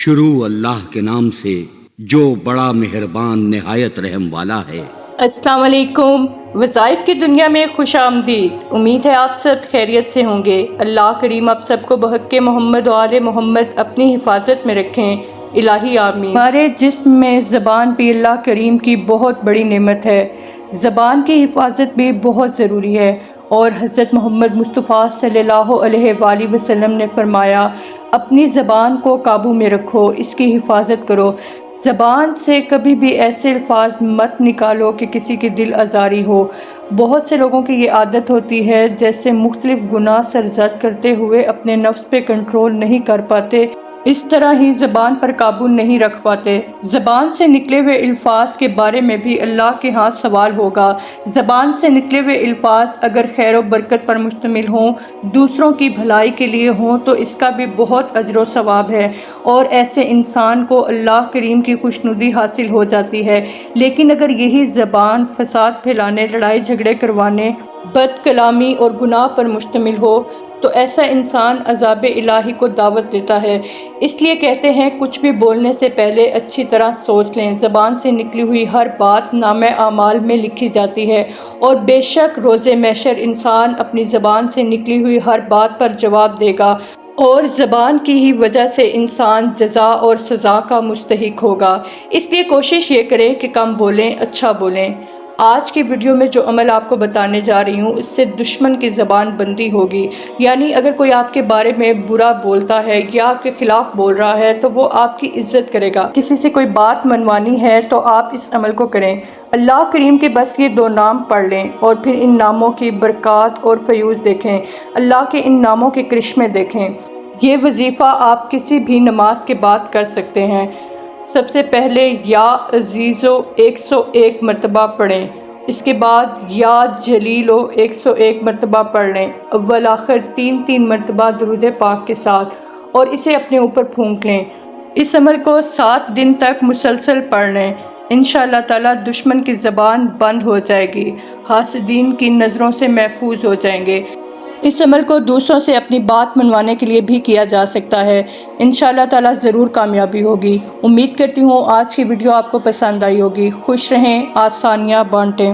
شروع اللہ کے نام سے جو بڑا مہربان نہایت رحم والا ہے۔ السلام علیکم۔ وظائف کی دنیا میں خوش آمدید۔ امید ہے آپ سب خیریت سے ہوں گے۔ اللہ کریم آپ سب کو بحق محمد و آل محمد اپنی حفاظت میں رکھیں، الہی آمین۔ ہمارے جسم میں زبان بھی اللہ کریم کی بہت بڑی نعمت ہے۔ زبان کی حفاظت بھی بہت ضروری ہے، اور حضرت محمد مصطفیٰ صلی اللہ علیہ وآلہ وسلم نے فرمایا، اپنی زبان کو قابو میں رکھو، اس کی حفاظت کرو۔ زبان سے کبھی بھی ایسے الفاظ مت نکالو کہ کسی کی دل آزاری ہو۔ بہت سے لوگوں کی یہ عادت ہوتی ہے جیسے مختلف گناہ سرزد کرتے ہوئے اپنے نفس پہ کنٹرول نہیں کر پاتے، اس طرح ہی زبان پر قابو نہیں رکھ پاتے۔ زبان سے نکلے ہوئے الفاظ کے بارے میں بھی اللہ کے ہاں سوال ہوگا۔ زبان سے نکلے ہوئے الفاظ اگر خیر و برکت پر مشتمل ہوں، دوسروں کی بھلائی کے لیے ہوں، تو اس کا بھی بہت اجر و ثواب ہے، اور ایسے انسان کو اللہ کریم کی خوشنودی حاصل ہو جاتی ہے۔ لیکن اگر یہی زبان فساد پھیلانے، لڑائی جھگڑے کروانے، بد کلامی اور گناہ پر مشتمل ہو، تو ایسا انسان عذاب الہی کو دعوت دیتا ہے۔ اس لیے کہتے ہیں کچھ بھی بولنے سے پہلے اچھی طرح سوچ لیں۔ زبان سے نکلی ہوئی ہر بات نامہ اعمال میں لکھی جاتی ہے، اور بے شک روز محشر انسان اپنی زبان سے نکلی ہوئی ہر بات پر جواب دے گا، اور زبان کی ہی وجہ سے انسان جزا اور سزا کا مستحق ہوگا۔ اس لیے کوشش یہ کریں کہ کم بولیں، اچھا بولیں۔ آج کی ویڈیو میں جو عمل آپ کو بتانے جا رہی ہوں، اس سے دشمن کی زبان بندی ہوگی۔ یعنی اگر کوئی آپ کے بارے میں برا بولتا ہے یا آپ کے خلاف بول رہا ہے تو وہ آپ کی عزت کرے گا۔ کسی سے کوئی بات منوانی ہے تو آپ اس عمل کو کریں۔ اللہ کریم کے بس یہ 2 نام پڑھ لیں، اور پھر ان ناموں کی برکات اور فیوز دیکھیں، اللہ کے ان ناموں کے کرشمے دیکھیں۔ یہ وظیفہ آپ کسی بھی نماز کے بعد کر سکتے ہیں۔ سب سے پہلے یا عزیزو 101 مرتبہ پڑھیں، اس کے بعد یا جلیلو 101 مرتبہ پڑھ لیں، اول آخر 3 مرتبہ درود پاک کے ساتھ، اور اسے اپنے اوپر پھونک لیں۔ اس عمل کو 7 دن تک مسلسل پڑھ لیں۔ انشاءاللہ تعالی دشمن کی زبان بند ہو جائے گی، حاسدین کی نظروں سے محفوظ ہو جائیں گے۔ اس عمل کو دوسروں سے اپنی بات منوانے کے لیے بھی کیا جا سکتا ہے۔ انشاءاللہ تعالی ضرور کامیابی ہوگی۔ امید کرتی ہوں آج کی ویڈیو آپ کو پسند آئی ہوگی۔ خوش رہیں، آسانیاں بانٹیں۔